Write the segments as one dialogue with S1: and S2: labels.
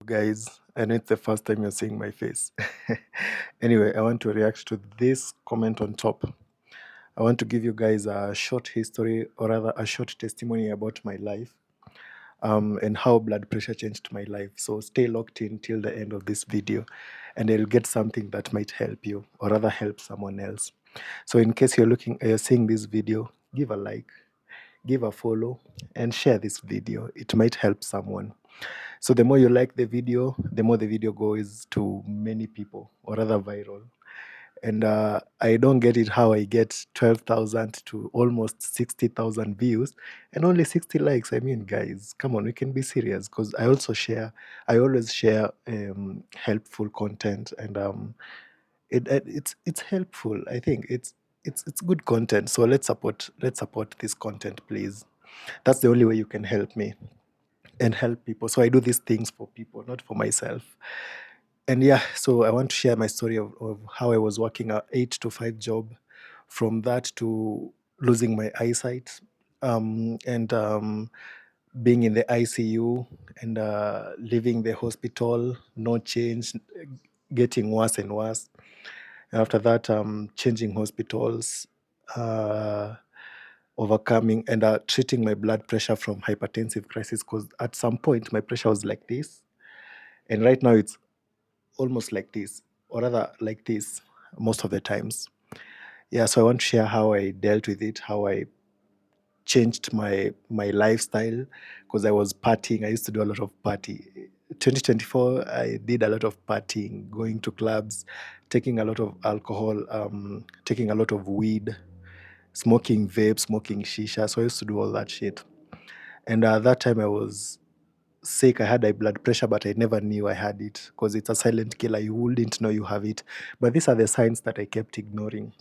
S1: guys? I know it's the first time you're seeing my face. Anyway, I want to react to this comment on top. I want to give you guys a short history, or rather, a short testimony about my life and how blood pressure changed my life. So stay locked in till the end of this video, and you'll get something that might help you, or rather, help someone else. So, in case you're seeing this video, give a like, give a follow, and share this video. It might help someone. So the more you like the video, the more the video goes to many people, or rather viral. And I don't get it how I get 12,000 to almost 60,000 views and only 60 likes. I mean, guys, come on, we can be serious, because I always share helpful content, and it's helpful. I think it's good content. So let's support this content, please. That's the only way you can help me and help people. So I do these things for people, not for myself. And yeah, so I want to share my story of how I was working a 8 to 5 job, from that to losing my eyesight, and being in the ICU, and leaving the hospital, no change, getting worse and worse. And after that, changing hospitals, uh, overcoming and treating my blood pressure from hypertensive crisis, because at some point my pressure was like this, and right now it's almost like this, or rather like this most of the times. Yeah, so I want to share how I dealt with it, how I changed my lifestyle, because I was partying. I used to do a lot of party. 2024, I did a lot of partying, going to clubs, taking a lot of alcohol, taking a lot of weed, smoking vape, smoking shisha. So I used to do all that shit. And that time I was sick. I had high blood pressure, but I never knew I had it, because it's a silent killer. You wouldn't know you have it. But these are the signs that I kept ignoring.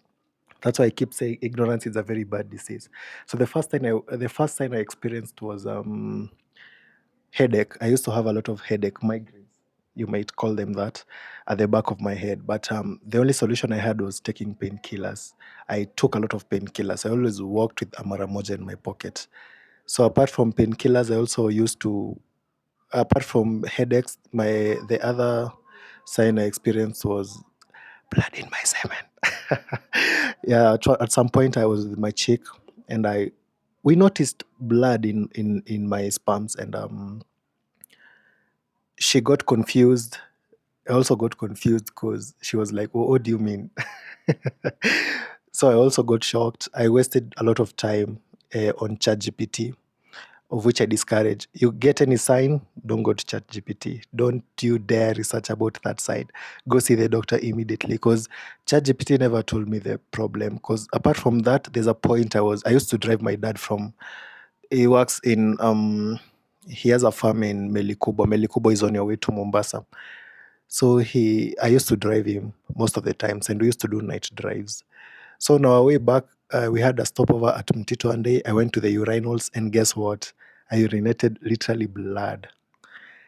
S1: That's why I keep saying ignorance is a very bad disease. So the first sign I experienced was headache. I used to have a lot of headache, migraines, you might call them that, at the back of my head. But the only solution I had was taking painkillers. I took a lot of painkillers. I always walked with a Maramoja in my pocket. So apart from painkillers, I also used to, apart from headaches, the other sign I experienced was blood in my semen. Yeah, at some point I was with my chick, and we noticed blood in my sperms, and she got confused. I also got confused, because she was like, what do you mean? So I also got shocked. I wasted a lot of time on ChatGPT, of which I discourage. You get any sign, don't go to ChatGPT. Don't you dare research about that side. Go see the doctor immediately, because ChatGPT never told me the problem. Because apart from that, there's a point I used to drive my dad from. He works in he has a farm in Melikubo. Melikubo is on your way to Mombasa. So I used to drive him most of the times, and we used to do night drives. So on our way back, we had a stopover at Mtito one day. I went to the urinals, and guess what? I urinated literally blood.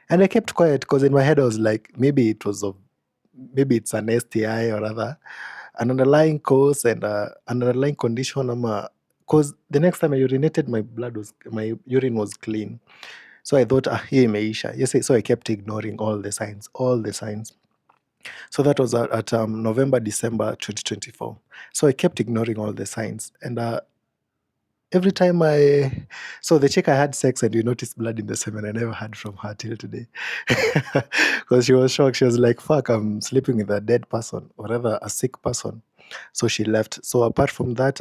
S1: And I kept quiet, because in my head I was like, maybe it's an STI, or rather an underlying cause, and an underlying condition. Because the next time I urinated, my urine was clean. So I thought, here imeisha. Yes, so I kept ignoring all the signs, all the signs. So that was at November, December 2024. So I kept ignoring all the signs. And every time so the chick I had sex and you noticed blood in the semen, I never heard from her till today. Because she was shocked. She was like, fuck, I'm sleeping with a dead person, or rather a sick person. So she left. So apart from that,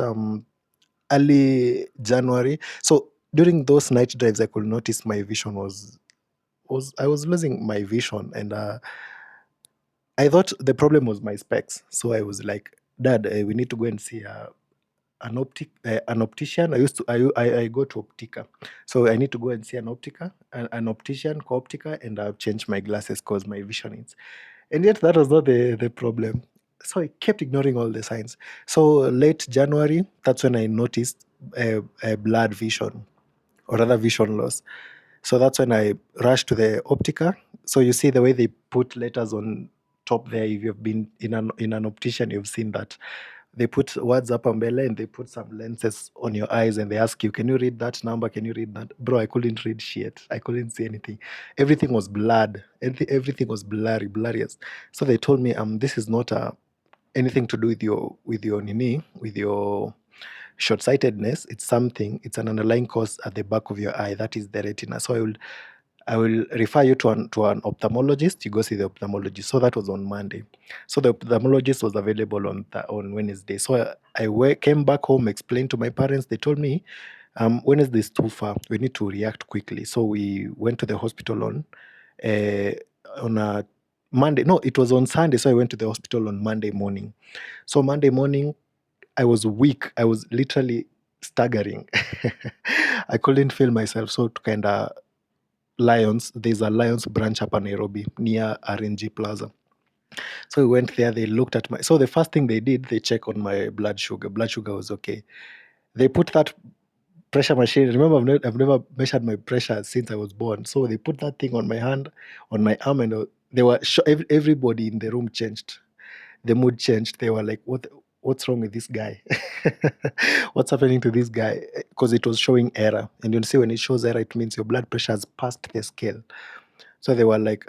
S1: early January. So during those night drives, I could notice my vision I was losing my vision, and I thought the problem was my specs. So I was like, Dad, we need to go and see an optician. I go to Optica, so I need to go and see an optician, co-optica, and I've changed my glasses, because my vision is. And yet that was not the problem. So I kept ignoring all the signs. So late January, that's when I noticed a blurred vision, or rather vision loss. So that's when I rushed to the Optica. So you see the way they put letters on top there. If you've been in an optician, you've seen that they put words up mbele and they put some lenses on your eyes and they ask you, can you read that number? Can you read that? Bro, I couldn't read shit. I couldn't see anything. Everything was blurred. Everything was blurry as. So they told me, this is not anything to do with your nini, with your short-sightedness. It's an underlying cause at the back of your eye. That is the retina. So I will refer you to an ophthalmologist. You go see the ophthalmologist. So that was on Monday. So the ophthalmologist was available on Wednesday. So I came back home, explained to my parents. They told me, Wednesday is too far. We need to react quickly. So we went to the hospital on a Monday. No, it was on Sunday. So I went to the hospital on Monday morning. So Monday morning, I was weak. I was literally staggering. I couldn't feel myself. So to kind of there's a Lions branch up in Nairobi near RNG Plaza. So we went there. They looked at so the first thing they did, they checked on my blood sugar. Blood sugar was okay. They put that pressure machine. Remember, I've never measured my pressure since I was born. So they put that thing on my hand, on my arm, and they were everybody in the room changed. The mood changed. They were like, what's wrong with this guy? What's happening to this guy? Because it was showing error. And you'll see when it shows error, it means your blood pressure has passed the scale. So they were like,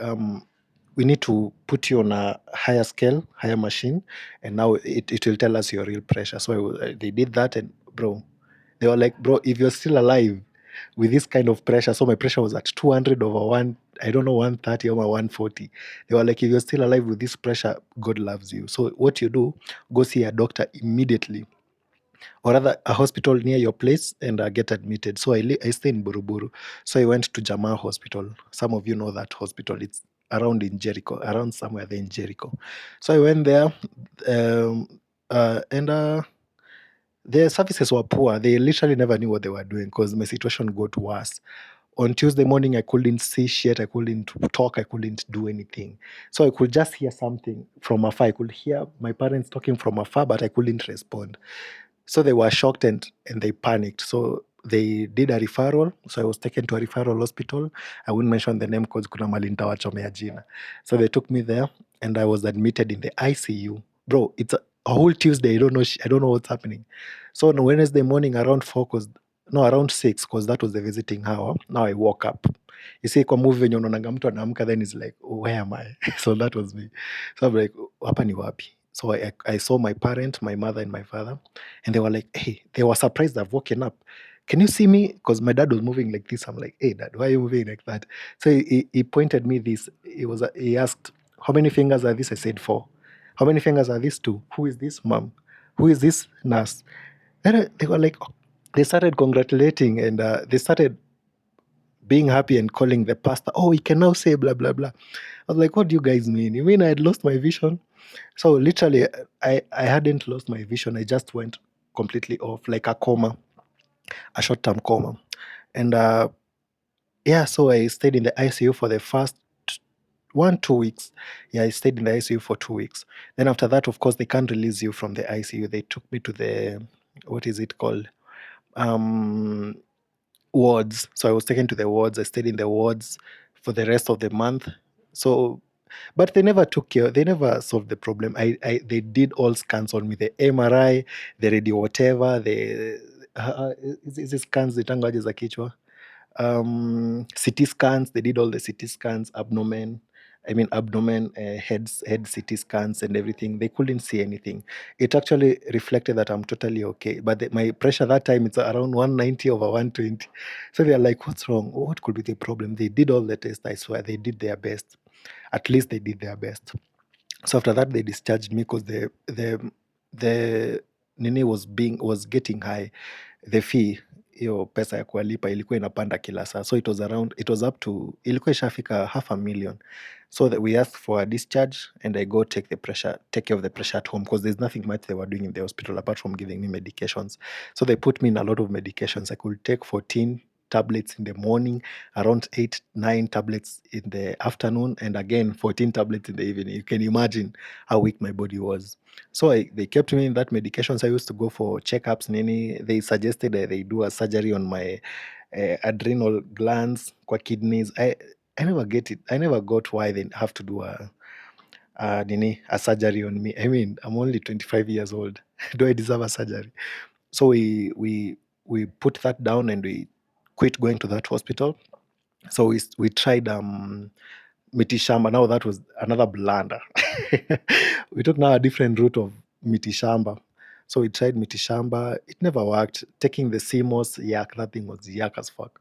S1: we need to put you on a higher scale, higher machine, and now it will tell us your real pressure. So they did that, and bro, they were like, bro, if you're still alive with this kind of pressure, so my pressure was at 200 over 1, I don't know, 130 over 140. They were like, if you're still alive with this pressure, God loves you. So what you do, go see a doctor immediately, or rather a hospital near your place, and get admitted. So I stay in Buruburu. So I went to Jamaa Hospital. Some of you know that hospital. It's around in Jericho, around somewhere there in Jericho. So I went there, and their services were poor. They literally never knew what they were doing because my situation got worse. On Tuesday morning, I couldn't see shit. I couldn't talk. I couldn't do anything. So I could just hear something from afar. I could hear my parents talking from afar, but I couldn't respond. So they were shocked and they panicked. So they did a referral. So I was taken to a referral hospital. I wouldn't mention the name because kuna mali nitawachomea jina. So they took me there and I was admitted in the ICU. Bro, it's a whole Tuesday. I don't know what's happening. So on Wednesday morning around 6, because that was the visiting hour. Now I woke up. You see, kwa movie when unaonanga mtu anaamka, then he's like, oh, where am I? So that was me. So I'm like, hapa ni wapi? So I saw my parent, my mother and my father, and they were like, hey, they were surprised I've woken up. Can you see me? Because my dad was moving like this. I'm like, hey, dad, why are you moving like that? So he pointed me this. He asked, how many fingers are this? I said 4. How many fingers are these 2? Who is this mom? Who is this nurse? Then they were like, they started congratulating and they started being happy and calling the pastor, oh, he can now say blah, blah, blah. I was like, what do you guys mean? You mean I had lost my vision? So literally, I hadn't lost my vision. I just went completely off, like a coma, a short-term coma. And so I stayed in the ICU for the first 2 weeks. Yeah, I stayed in the ICU for 2 weeks. Then after that, of course, they can't release you from the ICU. They took me to the, what is it called? Wards. So I was taken to the wards. I stayed in the wards for the rest of the month. So, but they never took care. They never solved the problem. They did all scans on me, the MRI, the radio, whatever. The hizi scans zitangaje za kichwa, CT scans. They did all the CT scans, abdomen, head CT scans and everything. They couldn't see anything. It actually reflected that I'm totally okay. But my pressure that time, it's around 190 over 120. So they're like, what's wrong? What could be the problem? They did all the tests. I swear they did their best. At least they did their best. So after that, they discharged me because the nini was getting high. The fee, hiyo pesa ya kuwalipa ilikuwa inapanda kila saa. So it was up to, ilikuwa ishafika 500,000. So that we asked for a discharge and I go take care of the pressure at home because there's nothing much they were doing in the hospital apart from giving me medications. So they put me in a lot of medications. I could take 14 tablets in the morning, around 8-9 tablets in the afternoon, and again 14 tablets in the evening. You can imagine how weak my body was. So they kept me in that medications. I used to go for checkups. They suggested they do a surgery on my adrenal glands, kwa kidneys. I never get it. I never got why they have to do a surgery on me. I mean, I'm only 25 years old. Do I deserve a surgery? So we put that down and we quit going to that hospital. So we tried mitishamba. Now that was another blunder. We took now a different route of mitishamba. So we tried mitishamba. It never worked. Taking the CMOS, yuck, that thing was yuck as fuck.